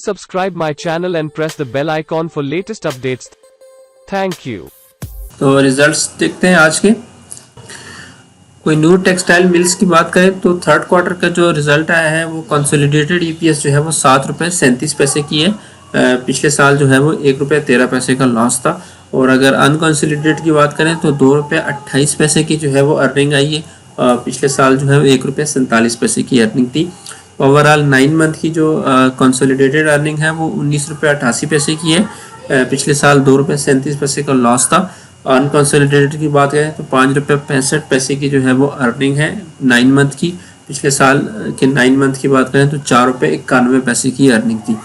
subscribe my channel and press the bell icon for latest updates. Thank you. तो results देखते हैं आज के। कोई न्यू टेक्सटाइल मिल्स की बात करें तो थर्ड क्वार्टर का जो रिजल्ट आया है वो कंसोलिडेटेड ईपीएस जो है वो ₹7.37 की है। पिछले साल जो है वो ₹1.13 का लॉस था। और अगर अनकंसोलिडेटेड की बात करें तो ₹2.28 की जो है वो अर्निंग आई है। पिछले साल जो है वो ₹1.47 की अर्निंग थी। ओवरऑल 9 मंथ की जो कंसोलिडेटेड अर्निंग है वो ₹19.88 की है। पिछले साल ₹2.37 का लॉस था। अनकंसोलिडेटेड की बात करें तो ₹5.65 की जो है वो अर्निंग है 9 मंथ की। पिछले साल के 9 मंथ की बात करें तो ₹4.91 की अर्निंग थी।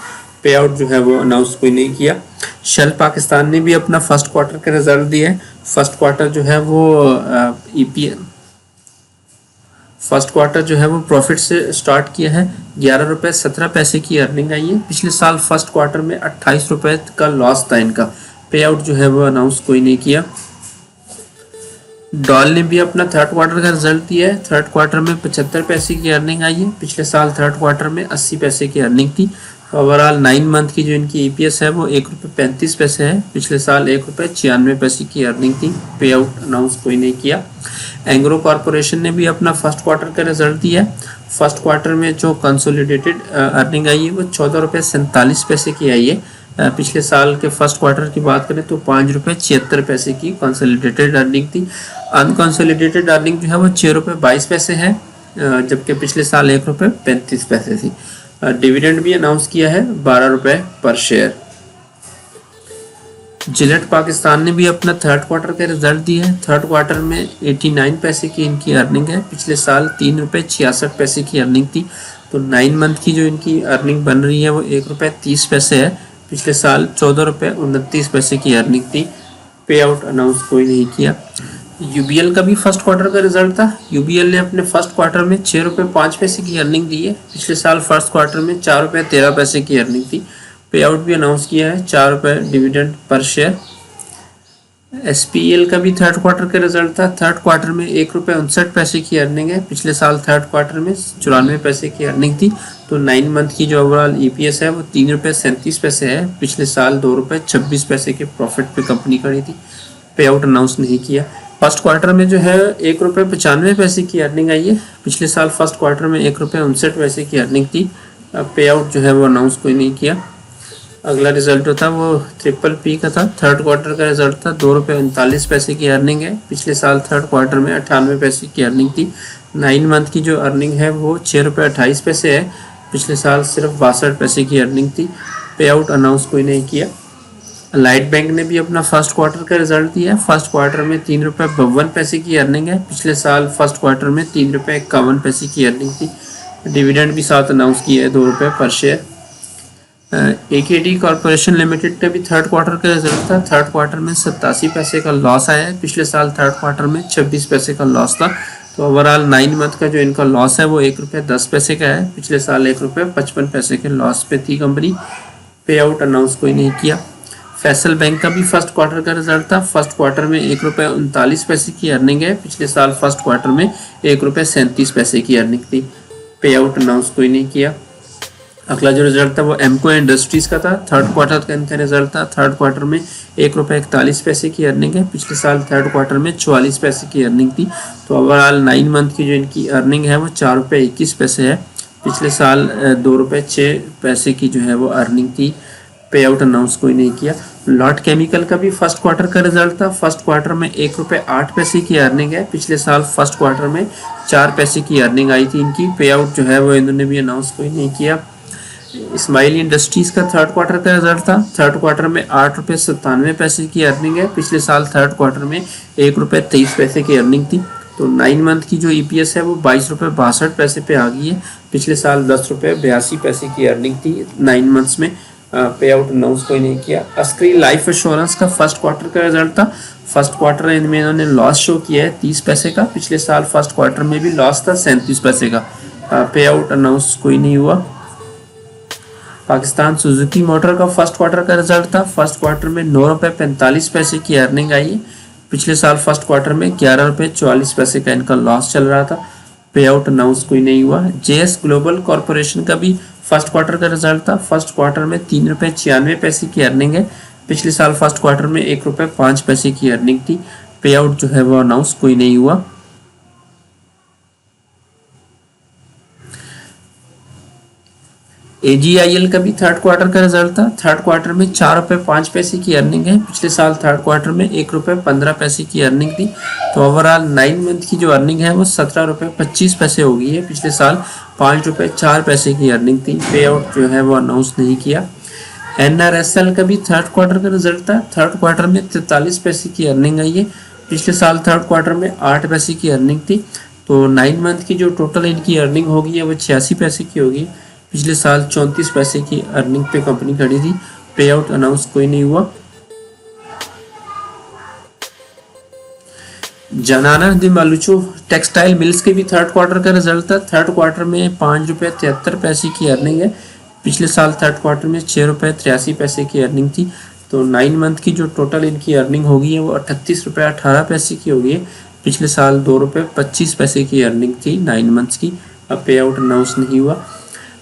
पे आउट जो है वो अनाउंस कोई नहीं किया। शेल पाकिस्तान ने भी अपना फर्स्ट क्वार्टर का रिजल्ट दिया है। फर्स्ट क्वार्टर जो है वो फर्स्ट क्वार्टर जो है वो प्रॉफिट से स्टार्ट किया है। ₹11.17 की अर्निंग आई है। पिछले साल फर्स्ट क्वार्टर में ₹28 का लॉस था इनका। पे आउट जो है वो अनाउंस कोई नहीं किया। डॉल ने भी अपना थर्ड क्वार्टर का रिजल्ट दिया है। थर्ड क्वार्टर में ₹75 की अर्निंग आई है। पिछले साल थर्ड क्वार्टर में ₹80 की अर्निंग थी। ओवरऑल 9 मंथ की जो इनकी ईपीएस है वो ₹1.35 है। पिछले साल ₹1.96 की अर्निंग थी। पे आउट अनाउंस कोई नहीं किया। एंग्रो कॉरपोरेशन ने भी अपना फर्स्ट क्वार्टर का रिजल्ट दिया है। फर्स्ट क्वार्टर में जो कंसोलिडेटेड अर्निंग आई है वो ₹14.47 की आई है। पिछले साल के फर्स्ट क्वार्टर की बात करें तो ₹5.76 की कंसोलिडेटेड अर्निंग थी। अनकंसोलिडेटेड अर्निंग जो है वो ₹6.22 है, जबकि पिछले साल ₹1.35 थी। डिविडेंड भी अनाउंस किया है ₹12 पर शेयर। जिलेट पाकिस्तान ने भी अपना थर्ड क्वार्टर का रिजल्ट दिया है। थर्ड क्वार्टर में 89 पैसे की इनकी अर्निंग है। पिछले साल ₹3.66 की अर्निंग थी। तो 9 मंथ की जो इनकी अर्निंग बन रही है वो ₹1.30 है। पिछले साल ₹14.29 की अर्निंग थी। पे आउट अनाउंस कोई नहीं किया। यूबीएल का भी फर्स्ट क्वार्टर का रिजल्ट था। यूबीएल ने अपने फर्स्ट क्वार्टर में ₹6.05 की अर्निंग दी है। पिछले साल फर्स्ट क्वार्टर में ₹4.13 की अर्निंग थी। पे आउट भी अनाउंस किया है ₹4 डिविडेंड पर शेयर। एसपीएल का भी थर्ड क्वार्टर का रिजल्ट था। थर्ड क्वार्टर में ₹1.59 की अर्निंग है। पिछले साल थर्ड क्वार्टर में ₹94 की अर्निंग थी। तो 9 मंथ की जो ओवरऑल ईपीएस है वो ₹3.37 है। पिछले साल ₹2.26 के प्रॉफिट पे कंपनी खड़ी थी। पे आउट अनाउंस नहीं किया। फर्स्ट क्वार्टर में जो है ₹1.95 की अर्निंग आई है। पिछले साल फर्स्ट क्वार्टर में ₹1.59 की अर्निंग थी। पे आउट जो है वो अनाउंस कोई नहीं किया। अगला रिजल्ट जो था वो ट्रिपल पी का था। थर्ड क्वार्टर का रिजल्ट था। ₹2.39 की अर्निंग है। पिछले साल थर्ड क्वार्टर में ₹98 की अर्निंग थी। 9 मंथ की जो अर्निंग है वो ₹6.28 है। पिछले साल सिर्फ ₹62 की अर्निंग थी। पे आउट अनाउंस कोई नहीं किया। लाइट बैंक ने भी अपना फर्स्ट क्वार्टर का रिजल्ट दिया है। फर्स्ट क्वार्टर में ₹3.52 की अर्निंग है। पिछले साल फर्स्ट क्वार्टर में ₹3.51 की अर्निंग थी। डिविडेंड भी साथ अनाउंस किया है ₹2 पर शेयर। एकेडी कॉरपोरेशन लिमिटेड का भी थर्ड क्वार्टर का रिजल्ट था। थर्ड क्वार्टर में ₹87 का लॉस आया है। पिछले साल थर्ड क्वार्टर में ₹26 का लॉस था। तो ओवरऑल 9 मंथ का जो इनका लॉस है वो ₹1.10 का है। पिछले साल ₹1.55 के लॉस पे थी कंपनी। पे आउट अनाउंस कोई नहीं किया। फैसल बैंक का भी फर्स्ट क्वार्टर का रिजल्ट था। फर्स्ट क्वार्टर में ₹1.39 की अर्निंग है। पिछले साल फर्स्ट क्वार्टर में ₹1.37 की अर्निंग थी। पे आउट अनाउंस कोई नहीं किया। अगला जो रिजल्ट था वो एमको इंडस्ट्रीज का था। थर्ड क्वार्टर का इनका रिजल्ट था। थर्ड क्वार्टर में ₹1.41 की अर्निंग है। पिछले साल थर्ड क्वार्टर में ₹44 की अर्निंग थी। तो ओवरऑल 9 मंथ की जो इनकी अर्निंग है वो ₹4.21 है। पिछले साल ₹2.06 की जो है वो अर्निंग थी। पे आउट अनाउंस कोई नहीं किया। लॉट केमिकल का भी फर्स्ट क्वार्टर का रिजल्ट था। फर्स्ट क्वार्टर में ₹1.08 की अर्निंग है। पिछले साल फर्स्ट क्वार्टर में ₹4 की अर्निंग आई थी इनकी। पे आउट जो है वो इन्होंने भी अनाउंस कोई नहीं किया। स्माइल इंडस्ट्रीज का थर्ड क्वार्टर का रिजल्ट था। थर्ड क्वार्टर में ₹8.97 की अर्निंग है। पिछले साल थर्ड क्वार्टर में ₹1.23 की अर्निंग थी। तो 9 मंथ की जो ईपीएस है वो ₹22.62 पे आ गई है। पिछले साल ₹10.82 की अर्निंग थी 9 मंथ्स में। पे आउट अनाउंस कोई नहीं किया। अस्करी लाइफ इंश्योरेंस का फर्स्ट क्वार्टर का रिजल्ट था। फर्स्ट क्वार्टर इनमें इन्होंने लॉस शो किया है ₹30 का। पिछले साल फर्स्ट क्वार्टर में भी लॉस था ₹37 का। पे आउट अनाउंस कोई नहीं हुआ। पाकिस्तान सुजुकी मोटर का फर्स्ट क्वार्टर का रिजल्ट था। फर्स्ट क्वार्टर में ₹9.45 की अर्निंग आई है। पिछले साल फर्स्ट क्वार्टर में ₹11.44 का इनका लॉस चल रहा था। पे आउट अनाउंस कोई नहीं हुआ। जेएस ग्लोबल कॉरपोरेशन का भी फर्स्ट क्वार्टर का रिजल्ट था। फर्स्ट क्वार्टर में 3 रुपये 96 पैसे की अर्निंग है। पिछले साल फर्स्ट क्वार्टर में 1 रुपये 5 पैसे की अर्निंग थी। पे आउट जो है वो अनाउंस कोई नहीं हुआ। AGIL का भी थर्ड क्वार्टर का रिजल्ट था। थर्ड क्वार्टर में 4 रुपये 5 पैसे की अर्निंग है। पिछले साल थर्ड क्वार्टर में 1 रुपये 15 पैसे की अर्निंग थी। तो ओवरऑल 9 मंथ की जो अर्निंग है वो 17 रुपये 25 पैसे हो गई है। पिछले साल 5 रुपये 4 पैसे की अर्निंग थी। पे आउट जो है वो अनाउंस नहीं किया। NRSL का भी थर्ड क्वार्टर का रिजल्ट था। थर्ड क्वार्टर में 43 पैसे की अर्निंग आई है। पिछले साल थर्ड क्वार्टर में 8 पैसे की अर्निंग थी। तो 9 मंथ की जो टोटल इनकी अर्निंग होगी है वो 86 पैसे की होगी। पिछले साल 34 पैसे की अर्निंग पे कंपनी खड़ी थी। पे आउट अनाउंस कोई नहीं हुआ। जनाना दी मालूचो टेक्सटाइल मिल्स के भी थर्ड क्वार्टर का रिजल्ट था। थर्ड क्वार्टर में 5 रुपये 73 पैसे की अर्निंग है। पिछले साल थर्ड क्वार्टर में 6 रुपये 83 पैसे की अर्निंग थी। तो 9 मंथ की जो टोटल इनकी अर्निंग होगी है वो 38 रुपये 18 पैसे की होगी। पिछले साल 2 रुपये 25 पैसे की अर्निंग थी 9 मंथ्स की। अब पे आउट अनाउंस नहीं हुआ।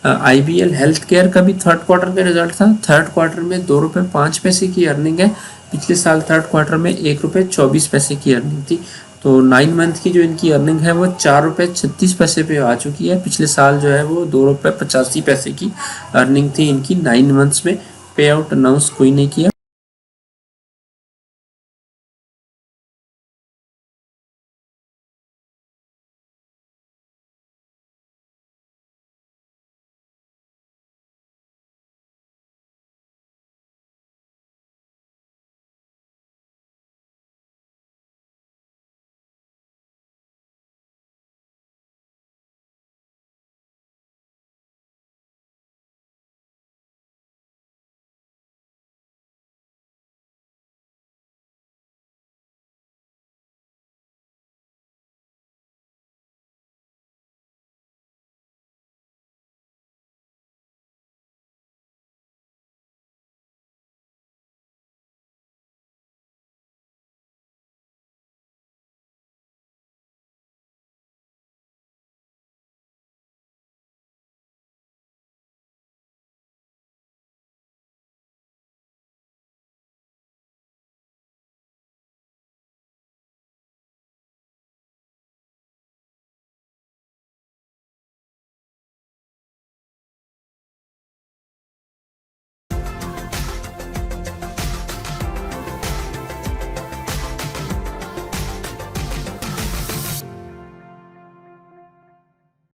IBL हेल्थ केयर का भी थर्ड क्वार्टर का रिजल्ट था। थर्ड क्वार्टर में 2 रुपये 5 पैसे की अर्निंग है। पिछले साल थर्ड क्वार्टर में 1 रुपये 24 पैसे की अर्निंग थी। तो 9 मंथ की जो इनकी अर्निंग है वो 4 रुपये 36 पैसे पे आ चुकी है। पिछले साल जो है वो 2 रुपये 85 पैसे की अर्निंग थी इनकी 9 मंथ्स में। पे आउट अनाउंस कोई नहीं किया।